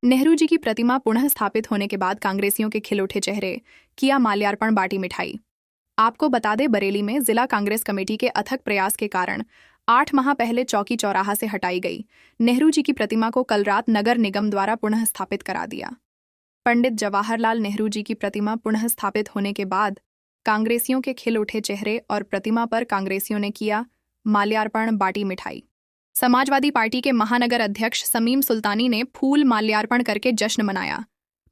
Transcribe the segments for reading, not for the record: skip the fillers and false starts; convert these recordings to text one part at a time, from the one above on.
नेहरू जी की प्रतिमा पुनः स्थापित होने के बाद कांग्रेसियों के खिल उठे चेहरे, किया माल्यार्पण, बांटी मिठाई। आपको बता दें, बरेली में जिला कांग्रेस कमेटी के अथक प्रयास के कारण 8 माह पहले चौकी चौराहा से हटाई गई नेहरू जी की प्रतिमा को कल रात नगर निगम द्वारा पुनः स्थापित करा दिया। पंडित जवाहरलाल नेहरू जी की प्रतिमा पुनः स्थापित होने के बाद कांग्रेसियों के खिल उठे चेहरे और प्रतिमा पर कांग्रेसियों ने किया माल्यार्पण, बांटी मिठाई। समाजवादी पार्टी के महानगर अध्यक्ष समीम सुल्तानी ने फूल माल्यार्पण करके जश्न मनाया।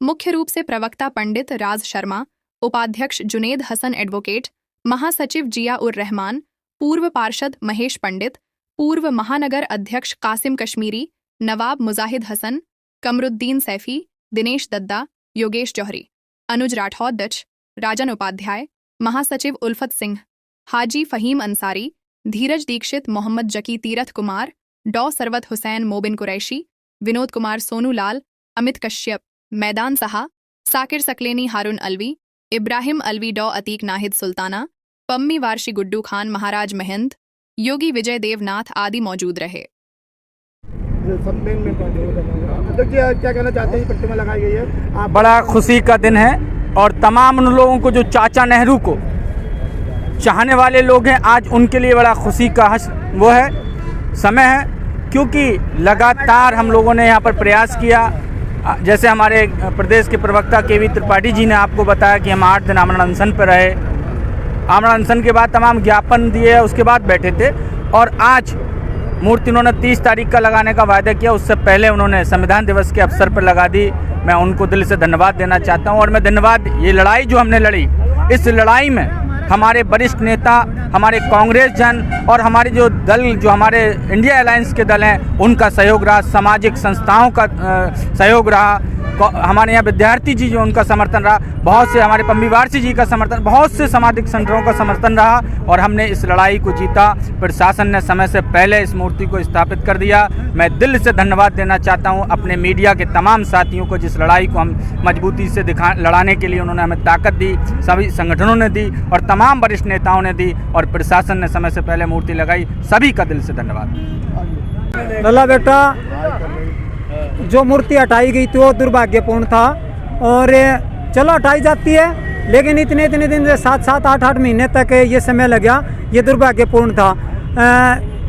मुख्य रूप से प्रवक्ता पंडित राज शर्मा, उपाध्यक्ष जुनेद हसन एडवोकेट, महासचिव जिया उर रहमान, पूर्व पार्षद महेश पंडित, पूर्व महानगर अध्यक्ष कासिम कश्मीरी, नवाब मुजाहिद हसन, कमरुद्दीन सैफी, दिनेश दद्दा, योगेश जौहरी, अनुज राठौर दच, राजन उपाध्याय, महासचिव उल्फत सिंह, हाजी फहीम अंसारी, धीरज दीक्षित, मोहम्मद जकी, तीरथ कुमार, डॉ सरवत हुसैन, मोबिन कुरैशी, विनोद कुमार, सोनू लाल, अमित कश्यप, मैदान सहा, साकिर सकलेनी, हारून अलवी, इब्राहिम अलवी, डॉ अतीक नाहिद सुल्ताना, पम्मी वारशी, गुड्डू खान, महाराज महंत, योगी विजय देवनाथ आदि मौजूद रहे। क्या कहना चाहते हैं, प्रतिमा लगाई गई है? बड़ा खुशी का दिन है और तमाम उन लोगों को जो चाचा नेहरू को चाहने वाले लोग हैं, आज उनके लिए बड़ा खुशी का वो है समय है, क्योंकि लगातार हम लोगों ने यहाँ पर प्रयास किया। जैसे हमारे प्रदेश के प्रवक्ता केवी त्रिपाठी जी ने आपको बताया कि हम 8 दिन आमरण अनशन पर रहे। आमरण अनशन के बाद तमाम ज्ञापन दिए, उसके बाद बैठे थे और आज मूर्ति उन्होंने 30 तारीख का लगाने का वायदा किया। उससे पहले उन्होंने संविधान दिवस के अवसर पर लगा दी। मैं उनको दिल से धन्यवाद देना चाहता हूँ और मैं धन्यवाद, ये लड़ाई जो हमने लड़ी, इस लड़ाई में हमारे वरिष्ठ नेता, हमारे कांग्रेस जन और हमारे जो दल, जो हमारे इंडिया अलायंस के दल हैं, उनका सहयोग रहा, सामाजिक संस्थाओं का सहयोग रहा, हमारे यहाँ विद्यार्थी जी जो उनका समर्थन रहा, बहुत से हमारे पम्मी वारसी जी का समर्थन, बहुत से सामाजिक संगठनों का समर्थन रहा और हमने इस लड़ाई को जीता। प्रशासन ने समय से पहले इस मूर्ति को स्थापित कर दिया। मैं दिल से धन्यवाद देना चाहता हूँ अपने मीडिया के तमाम साथियों को, जिस लड़ाई को हम मजबूती से लड़ाने के लिए उन्होंने हमें ताकत दी, सभी संगठनों ने दी और तमाम वरिष्ठ नेताओं ने दी और प्रशासन ने समय से पहले मूर्ति लगाई। सभी का दिल से धन्यवाद। लल्ला बेटा, जो मूर्ति हटाई गई थी वो दुर्भाग्यपूर्ण था और चलो हटाई जाती है, लेकिन इतने दिन से 7-7, 8-8 महीने तक ये समय लग गया, ये दुर्भाग्यपूर्ण था।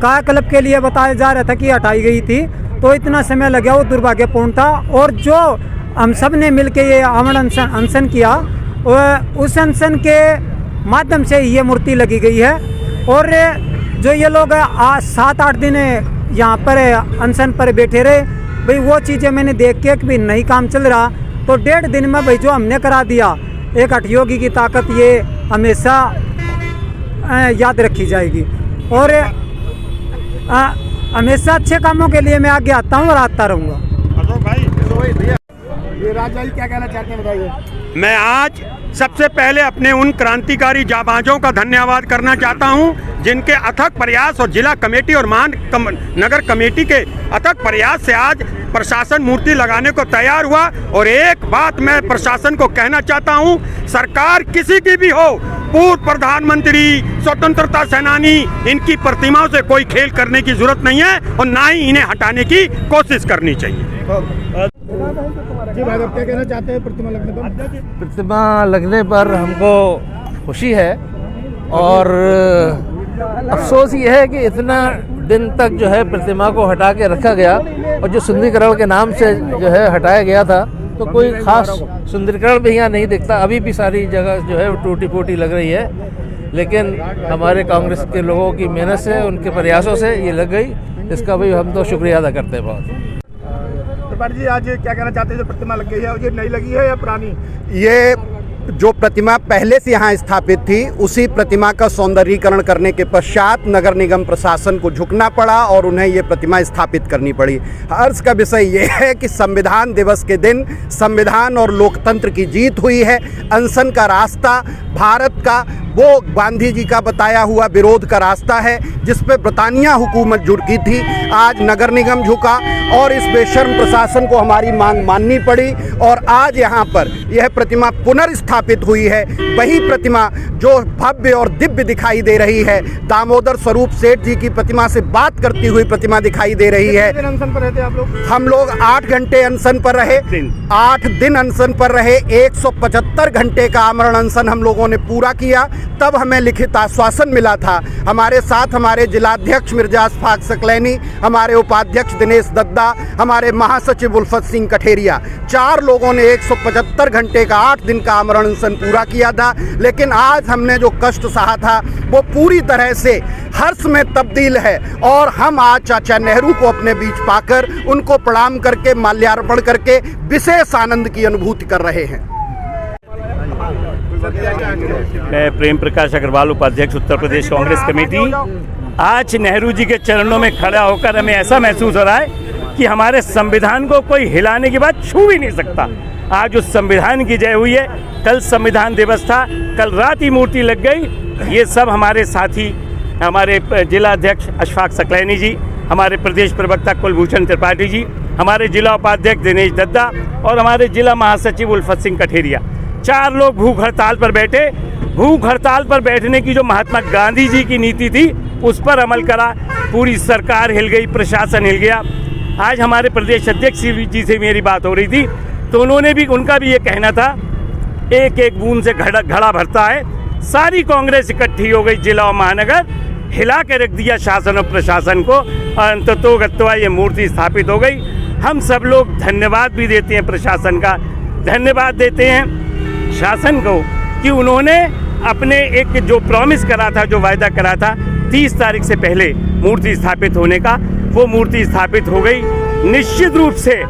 कायाकल्प के लिए बताया जा रहा था कि हटाई गई थी, तो इतना समय लग गया, वो दुर्भाग्यपूर्ण था। और जो हम सब ने मिल के ये आमरण अनशन किया, उस अनशन के माध्यम से ये मूर्ति लगी गई है। और जो ये लोग आज 7-8 दिन यहाँ पर अनशन पर बैठे रहे, भाई वो चीज़ें मैंने देख के कि भाई नहीं काम चल रहा, तो 1.5 दिन में भाई जो हमने करा दिया, एक हठयोगी की ताकत ये हमेशा याद रखी जाएगी। और हमेशा अच्छे कामों के लिए मैं आगे आता हूँ और आता रहूँगा। राजा जी क्या कहना चाहते हैं, बताइए। मैं आज सबसे पहले अपने उन क्रांतिकारी जाबाजों का धन्यवाद करना चाहता हूं, जिनके अथक प्रयास और जिला कमेटी और नगर कमेटी के अथक प्रयास से आज प्रशासन मूर्ति लगाने को तैयार हुआ। और एक बात मैं प्रशासन को कहना चाहता हूं, सरकार किसी की भी हो, पूर्व प्रधानमंत्री, स्वतंत्रता सेनानी, इनकी प्रतिमाओं से कोई खेल करने की जरूरत नहीं है और ना ही इन्हें हटाने की कोशिश करनी चाहिए। जी भाई, आप क्या कहना चाहते हैं प्रतिमा लगने पर? प्रतिमा लगने पर हमको खुशी है और अफसोस ये है कि इतना दिन तक जो है प्रतिमा को हटा के रखा गया और जो सुंदरीकरण के नाम से जो है हटाया गया था, तो कोई खास सुंदरीकरण भी यहाँ नहीं दिखता। अभी भी सारी जगह जो है टूटी फूटी लग रही है, लेकिन हमारे कांग्रेस के लोगों की मेहनत से, उनके प्रयासों से ये लग गई। इसका भी हम तो शुक्रिया अदा करते हैं बहुत। जी, आज क्या कहना चाहते हैं, जो प्रतिमा लग गई है, ये नई लगी है या पुरानी? ये जो प्रतिमा पहले से यहाँ स्थापित थी, उसी प्रतिमा का सौंदर्यीकरण करने के पश्चात नगर निगम प्रशासन को झुकना पड़ा और उन्हें ये प्रतिमा स्थापित करनी पड़ी। हर्ष का विषय ये है कि संविधान दिवस के दिन संविधान और लोकतंत्र की जीत हुई है। अनशन का रास्ता भारत का वो गांधी जी का बताया हुआ विरोध का रास्ता है, जिस पे ब्रिटानिया हुकूमत झुकी थी। आज नगर निगम झुका और इस बेशर्म प्रशासन को हमारी मांग माननी पड़ी और आज यहाँ पर यह प्रतिमा पुनर्स्थापित हुई है। वही प्रतिमा जो भव्य और दिव्य दिखाई दे रही है, दामोदर स्वरूप सेठ जी की प्रतिमा से बात करती हुई प्रतिमा दिखाई दे रही है। कितने दिन अनशन पर रहते आप लोग? हम लोग 8 घंटे अनशन पर रहे, 8 दिन अनशन पर रहे। 175 घंटे का आमरण अनशन हम लोगों ने पूरा किया, तब हमें लिखित आश्वासन मिला था। हमारे साथ हमारे जिलाध्यक्ष मिर्जा अशफाक सकलैनी, हमारे उपाध्यक्ष दिनेश दद्दा, हमारे महासचिव उल्फत सिंह कठेरिया, 4 लोगों ने 175 घंटे का 8 दिन का आमरण अनशन पूरा किया था। लेकिन आज हमने जो कष्ट सहा था वो पूरी तरह से हर्ष में तब्दील है और हम आज चाचा नेहरू को अपने बीच पाकर उनको प्रणाम करके माल्यार्पण करके विशेष आनंद की अनुभूति कर रहे हैं। मैं प्रेम प्रकाश अग्रवाल, उपाध्यक्ष उत्तर प्रदेश कांग्रेस कमेटी। आज नेहरू जी के चरणों में खड़ा होकर हमें ऐसा महसूस हो रहा है कि हमारे संविधान को कोई हिलाने की बात छू भी नहीं सकता। आज उस संविधान की जय हुई है। कल संविधान दिवस था, कल रात ही मूर्ति लग गई। ये सब हमारे साथी, हमारे जिला अध्यक्ष अशफाक सकलैनी जी, हमारे प्रदेश प्रवक्ता कुलभूषण त्रिपाठी जी, हमारे जिला उपाध्यक्ष दिनेश दद्दा और हमारे जिला महासचिव उल्फत सिंह कठेरिया, 4 लोग भूख हड़ताल पर बैठे। भूख हड़ताल पर बैठने की जो महात्मा गांधी जी की नीति थी उस पर अमल करा। पूरी सरकार हिल गई, प्रशासन हिल गया। आज हमारे प्रदेश अध्यक्ष जी से मेरी बात हो रही थी तो उनका भी ये कहना था, एक एक बूंद से घड़ा भरता है। सारी कांग्रेस इकट्ठी हो गई, जिला और महानगर हिला के रख दिया शासन और प्रशासन को। अंततोगत्वा ये मूर्ति स्थापित हो गई। हम सब लोग धन्यवाद भी देते हैं प्रशासन का, धन्यवाद देते हैं शासन को कि उन्होंने अपने एक जो प्रॉमिस करा था, जो वायदा करा था 30 तारीख से पहले मूर्ति स्थापित होने का, वो मूर्ति स्थापित हो गई। निश्चित रूप से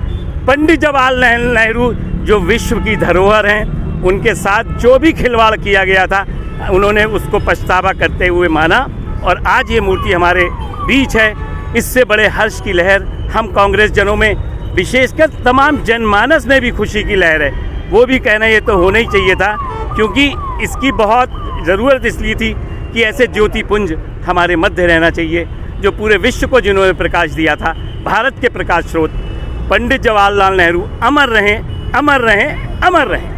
पंडित जवाहरलाल नेहरू जो विश्व की धरोहर हैं, उनके साथ जो भी खिलवाड़ किया गया था उन्होंने उसको पछतावा करते हुए माना और आज ये मूर्ति हमारे बीच है। इससे बड़े हर्ष की लहर हम कांग्रेस जनों में, विशेषकर तमाम जनमानस में भी खुशी की लहर है। वो भी कहना ये तो होना ही चाहिए था, क्योंकि इसकी बहुत ज़रूरत इसलिए थी कि ऐसे ज्योतिपुंज हमारे मध्य रहना चाहिए जो पूरे विश्व को जिन्होंने प्रकाश दिया था, भारत के प्रकाश स्रोत पंडित जवाहरलाल नेहरू अमर रहें, अमर रहें, अमर रहें।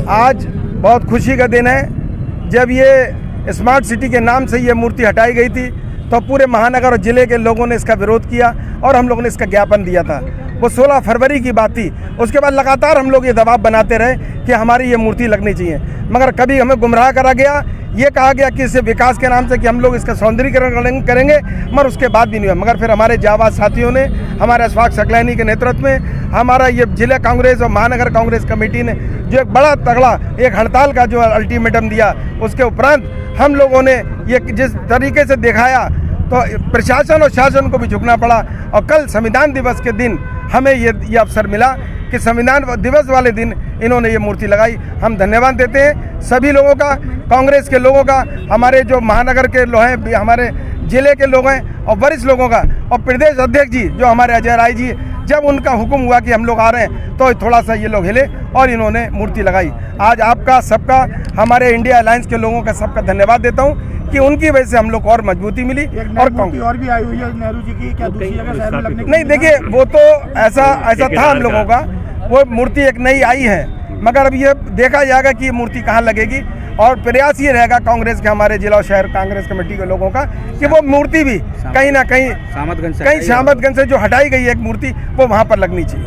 आज बहुत खुशी का दिन है। जब ये स्मार्ट सिटी के नाम से ये मूर्ति हटाई गई थी तो पूरे महानगर और ज़िले के लोगों ने इसका विरोध किया और हम लोगों ने इसका ज्ञापन दिया था। वो 16 फरवरी की बात थी। उसके बाद लगातार हम लोग ये दबाव बनाते रहे कि हमारी ये मूर्ति लगनी चाहिए, मगर कभी हमें गुमराह करा गया। ये कहा गया कि इससे विकास के नाम से कि हम लोग इसका सौंदर्यीकरण करेंगे, मगर उसके बाद भी नहीं हुआ। मगर फिर हमारे जाबाज साथियों ने, हमारे अशफाक सकलैनी के नेतृत्व में, हमारा ये जिला कांग्रेस और महानगर कांग्रेस कमेटी ने जो एक बड़ा तगड़ा एक हड़ताल का जो अल्टीमेटम दिया, उसके उपरांत हम लोगों ने ये जिस तरीके से दिखाया तो प्रशासन और शासन को भी झुकना पड़ा। और कल संविधान दिवस के दिन हमें ये अवसर मिला कि संविधान दिवस वाले दिन इन्होंने ये मूर्ति लगाई। हम धन्यवाद देते हैं सभी लोगों का, कांग्रेस के लोगों का, हमारे जो महानगर के लोग हैं, हमारे जिले के लोग हैं और वरिष्ठ लोगों का, और प्रदेश अध्यक्ष जी जो हमारे अजय राय जी, जब उनका हुक्म हुआ कि हम लोग आ रहे हैं तो थोड़ा सा ये लोग हिले और इन्होंने मूर्ति लगाई। आज आपका सबका, हमारे इंडिया अलायंस के लोगों का सबका धन्यवाद देता हूँ कि उनकी वजह से हम लोग को और मजबूती मिली। और भी आई हुई है नेहरू जी की, क्या दूसरी जगह शहर में लगने की? नहीं, देखिए वो तो ऐसा था हम लोगों का, वो मूर्ति एक नई आई है, मगर अब ये देखा जाएगा कि ये मूर्ति कहाँ लगेगी। और प्रयास ये रहेगा कांग्रेस के, हमारे जिला और शहर कांग्रेस कमेटी के लोगों का, कि वो मूर्ति भी कहीं ना कहीं सामतगंज से जो हटाई गई है एक मूर्ति, वो वहाँ पर लगनी चाहिए।